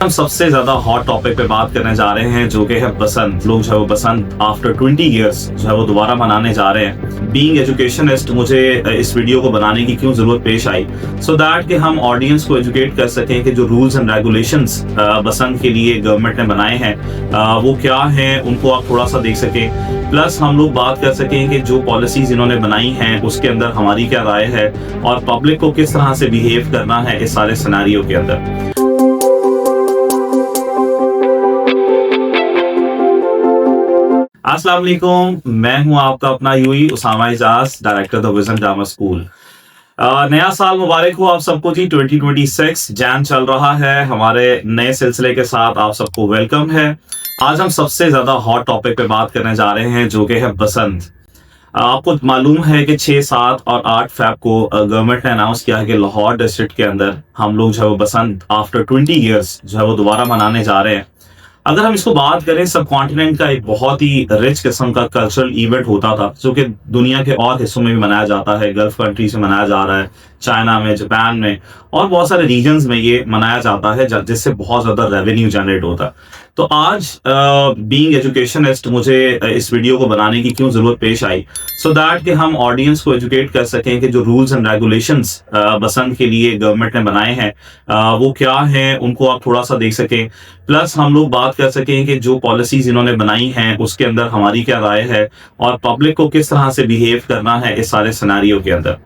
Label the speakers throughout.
Speaker 1: हम सबसे ज्यादा हॉट टॉपिक पे बात करने जा रहे हैं जो कि है बसंत। लोग जो है वो बसंत आफ्टर 20 इयर्स जो है वो दोबारा मनाने जा रहे हैं। बीइंग एजुकेशनिस्ट मुझे इस वीडियो को बनाने की क्यों जरूरत पेश आई, सो दैट कि हम ऑडियंस को एजुकेट कर सकें कि जो रूल्स एंड रेगुलेशंस बसंत के लिए गवर्नमेंट ने बनाए हैं वो क्या हैं, उनको आप थोड़ा सा देख सकें। प्लस हम लोग बात कर सकें कि जो पॉलिसीज इन्होंने बनाई हैं उसके अंदर हमारी क्या राय है और पब्लिक को किस तरह से बिहेव करना है इस सारे सिनेरियो के अंदर। अस्सलाम वालेकुम, मैं हूं आपका अपना यूई Usama Ijaz, director the vision drama school. नया साल मुबारक हो आप सबको जी। 2026 जैन चल रहा है, हमारे नए सिलसिले के साथ आप सबको वेलकम है। आज हम सबसे ज्यादा हॉट टॉपिक पे बात करने जा रहे हैं जो कि है बसंत। आपको मालूम है कि 6, 7 और 8 फैब को गवर्नमेंट ने अनाउंस किया है कि लाहौर डिस्ट्रिक्ट के अंदर हम लोग जो है वो बसंत आफ्टर 20 इयर्स जो है वो दोबारा मनाने जा रहे हैं। अगर हम इसको बात करें, सब कॉन्टिनेंट का एक बहुत ही रिच किस्म का कल्चरल इवेंट होता था जो कि दुनिया के और हिस्सों में भी मनाया जाता है। गल्फ कंट्रीज में मनाया जा रहा है, चाइना में, जापान में और बहुत सारे रीजन्स में ये मनाया जाता है जिससे बहुत ज्यादा रेवेन्यू जनरेट होता है। तो आज बीइंग एजुकेशनिस्ट मुझे इस वीडियो को बनाने की क्यों जरूरत पेश आई, सो दैट कि हम ऑडियंस को एजुकेट कर सकें कि जो रूल्स एंड रेगुलेशंस बसंत के लिए गवर्नमेंट ने बनाए हैं वो क्या हैं, उनको आप थोड़ा सा देख सकें। प्लस हम लोग बात कर सकें कि जो पॉलिसीज इन्होंने बनाई हैं उसके अंदर हमारी क्या राय है और पब्लिक को किस तरह से बिहेव करना है इस सारे सिनेरियो के अंदर।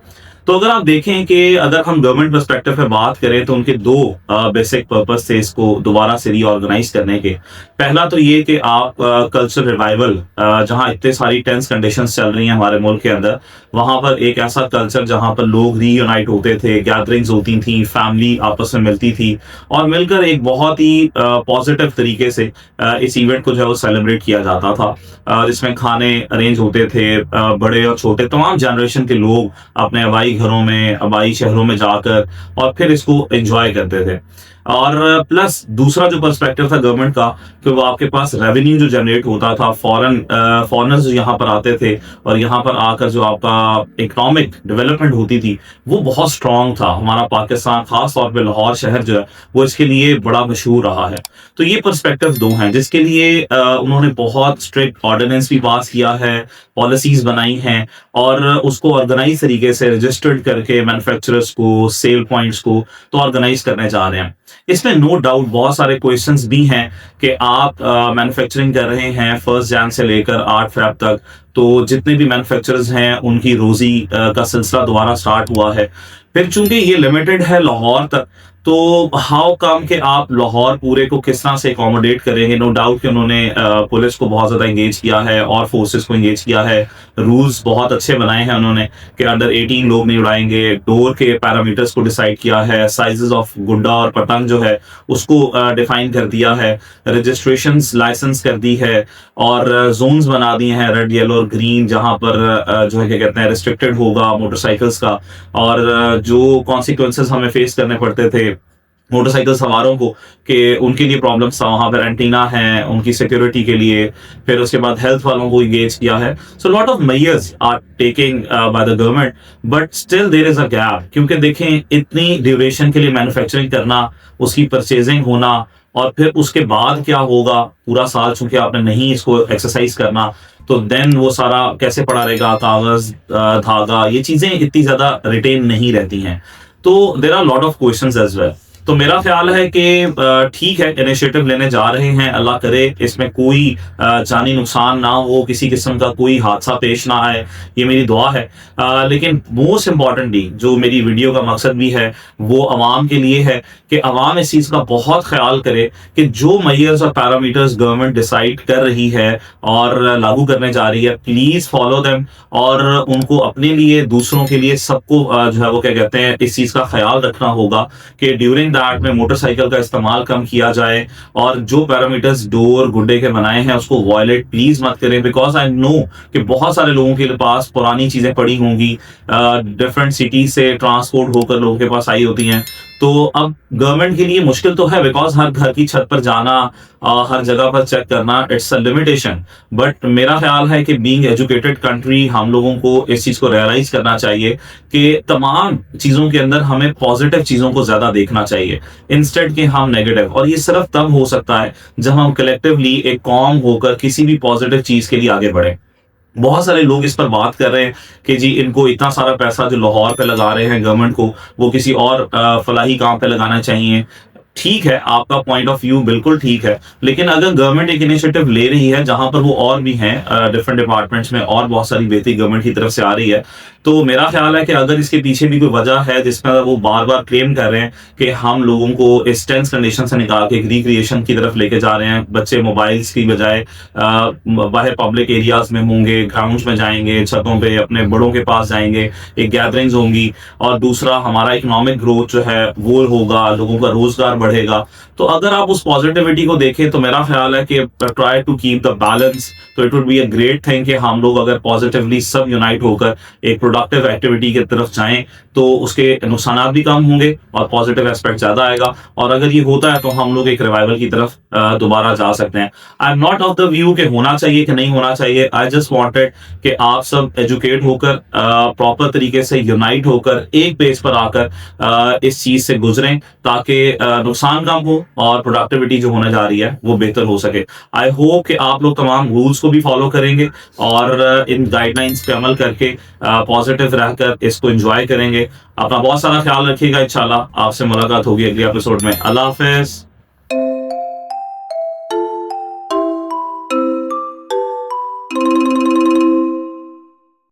Speaker 1: तो अगर आप देखें कि अगर हम गवर्नमेंट पर्सपेक्टिव पे बात करें तो उनके दो बेसिक पर्पस थे इसको दोबारा से रीऑर्गेनाइज करने के। पहला तो ये कि आप कल्चर रिवाइवल, जहां इतने सारी टेंस कंडीशंस चल रही हैं हमारे मुल्क के अंदर, वहां पर एक ऐसा कल्चर जहां पर लोग रीयूनाइट होते थे, गैदरिंग्स होती थी, फैमिली आपस में मिलती थी और मिलकर एक बहुत ही पॉजिटिव तरीके से इस इवेंट को जो है वो सेलिब्रेट किया जाता था। जिसमें खाने अरेंज होते थे, बड़े और छोटे तमाम जनरेशन के लोग अपने आबाई घरों में, आबाई शहरों में जाकर और फिर इसको एंजॉय करते थे। और प्लस दूसरा जो पर्सपेक्टिव था गवर्नमेंट का कि वो आपके पास रेवेन्यू जो जनरेट होता था, फॉरेनर्स जो यहाँ पर आते थे और यहाँ पर आकर जो आपका इकोनॉमिक डेवलपमेंट होती थी वो बहुत स्ट्रांग था। हमारा पाकिस्तान, खास तौर पे लाहौर शहर जो है वो इसके लिए बड़ा मशहूर रहा है। तो ये पर्सपेक्टिव दो हैं जिसके लिए उन्होंने बहुत स्ट्रिक्ट ऑर्डिनेंस भी पास किया है, पॉलिसीज बनाई हैं और उसको ऑर्गेनाइज तरीके से रजिस्टर्ड करके मैन्युफैक्चरर्स को, सेल पॉइंट्स को तो ऑर्गेनाइज करने जा रहे हैं। इसमें नो डाउट बहुत सारे क्वेश्चंस भी हैं कि आप मैन्युफैक्चरिंग कर रहे हैं 1 जैन से लेकर 8 फैब तक, तो जितने भी मैन्युफैक्चरर्स हैं उनकी रोजी का सिलसिला दोबारा स्टार्ट हुआ है। फिर चूंकि ये लिमिटेड है लाहौर तक, तो हाउ कम कि आप लाहौर पूरे को किस तरह से अकोमोडेट करेंगे। नो डाउट कि उन्होंने पुलिस को बहुत ज्यादा इंगेज किया है और फोर्सेस को इंगेज किया है, रूल्स बहुत अच्छे बनाए हैं उन्होंने कि अंडर 18 लोग नहीं उड़ाएंगे, डोर के पैरामीटर्स को डिसाइड किया है, साइजेस ऑफ गुड्डा और पतंग जो है उसको डिफाइन कर दिया है, रजिस्ट्रेशन लाइसेंस कर दी है और जोन्स बना दिए हैं रेड, येलो और ग्रीन, जहां पर जो है क्या कहते हैं रिस्ट्रिक्टेड होगा मोटरसाइकिल्स का और जो कॉन्सिक्वेंसेस हमें फेस करने पड़ते थे मोटरसाइकिल सवारों को कि उनके लिए प्रॉब्लम्स था, वहां पर एंटीना है उनकी सिक्योरिटी के लिए। फिर उसके बाद हेल्थ वालों को इंगेज किया है। So lot of measures are taking by the government, but still there is a gap. क्योंकि देखें, इतनी ड्यूरेशन के लिए मैन्युफैक्चरिंग करना, उसकी परचेजिंग होना और फिर उसके बाद क्या होगा पूरा साल, चूंकि आपने नहीं इसको एक्सरसाइज करना तो देन वो सारा कैसे पड़ा रहेगा, कागज, धागा, ये चीजें इतनी ज्यादा रिटेन नहीं रहती हैं। तो there are lot of questions as well. तो मेरा ख्याल है कि ठीक है, इनिशिएटिव लेने जा रहे हैं, अल्लाह करे इसमें कोई जानी नुकसान ना हो, किसी किस्म का कोई हादसा पेश ना आए, ये मेरी दुआ है। लेकिन मोस्ट इम्पॉर्टेंटली जो मेरी वीडियो का मकसद भी है वो अवाम के लिए है कि अवाम इस चीज़ का बहुत ख्याल करे कि जो मेजर्स और पैरामीटर्स गवर्नमेंट डिसाइड कर रही है और लागू करने जा रही है, प्लीज़ फॉलो देम और उनको अपने लिए, दूसरों के लिए, सबको जो है वो क्या कहते हैं इस चीज़ का ख्याल रखना होगा कि ड्यूरिंग दैट में मोटरसाइकिल का इस्तेमाल कम किया जाए और जो पैरामीटर्स डोर गुड्डे के बनाए हैं उसको वायलेट प्लीज मत करें। बिकॉज आई नो कि बहुत सारे लोगों के पास पुरानी चीजें पड़ी होंगी, डिफरेंट सिटी से ट्रांसपोर्ट होकर लोगों के पास आई होती हैं, तो अब गवर्नमेंट के लिए मुश्किल तो है, बिकॉज़ हर घर की छत पर जाना, हर जगह पर चेक करना, इट्स अ लिमिटेशन। बट मेरा ख्याल है कि बीइंग एजुकेटेड कंट्री हम लोगों को इस चीज़ को रियलाइज़ करना चाहिए कि तमाम चीज़ों के अंदर हमें पॉजिटिव चीज़ों को ज़्यादा देखना चाहिए, इंस्टेड कि हम नेगेटिव। और ये सिर्फ तब हो सकता है जब हम कलेक्टिवली एक कौम होकर किसी भी पॉजिटिव चीज़ के लिए आगे बढ़ें। बहुत सारे लोग इस पर बात कर रहे हैं कि जी इनको इतना सारा पैसा जो लाहौर पे लगा रहे हैं गवर्नमेंट को, वो किसी और फलाही काम पे लगाना चाहिए। ठीक है, आपका पॉइंट ऑफ व्यू बिल्कुल ठीक है, लेकिन अगर गवर्नमेंट एक इनिशिएटिव ले रही है जहां पर वो और भी हैं डिफरेंट डिपार्टमेंट्स में और बहुत सारी बेहतरी गवर्नमेंट की तरफ से आ रही है, तो मेरा ख्याल है कि अगर इसके पीछे भी कोई वजह है जिसमें वो बार बार क्लेम कर रहे हैं कि हम लोगों को इस टेंस कंडीशन से निकाल के एक रिक्रिएशन की तरफ लेके जा रहे हैं, बच्चे मोबाइल्स की बजाय बाहर पब्लिक एरियाज में होंगे, ग्राउंड्स में जाएंगे, छतों पे अपने बड़ों के पास जाएंगे, एक गैदरिंग्स होंगी, और दूसरा हमारा इकोनॉमिक ग्रोथ जो है वो होगा, लोगों का रोजगार बढ़ेगा। तो अगर आप उस पॉजिटिविटी को देखें तो मेरा ख्याल है कि try to keep the balance, तो it would be a great thing कि हम लोग अगर पॉजिटिवली सब यूनाइट होकर एक प्रोडक्टिव एक्टिविटी की तरफ जाएं तो उसके नुकसान भी कम होंगे और पॉजिटिव एस्पेक्ट ज्यादा आएगा। और अगर ये होता है तो हम लोग एक रिवाइवल की तरफ दोबारा जा सकते हैं। I am not of the view कि होना चाहिए कि नहीं होना चाहिए। आई जस्ट वांटेड कि आप सब एजुकेट होकर प्रॉपर तरीके से यूनाइट होकर एक पेज पर आकर इस चीज से गुजरें, ताकि नुकसान कम हो और प्रोडक्टिविटी जो होने जा रही है वो बेहतर हो सके। आई होप कि आप लोग तमाम रूल्स को भी फॉलो करेंगे और इन गाइडलाइंस पे अमल करके पॉजिटिव रहकर इसको एंजॉय करेंगे। अपना बहुत सारा ख्याल रखिएगा। इंशाल्लाह आपसे मुलाकात होगी अगले एपिसोड में। अल्लाह हाफिज।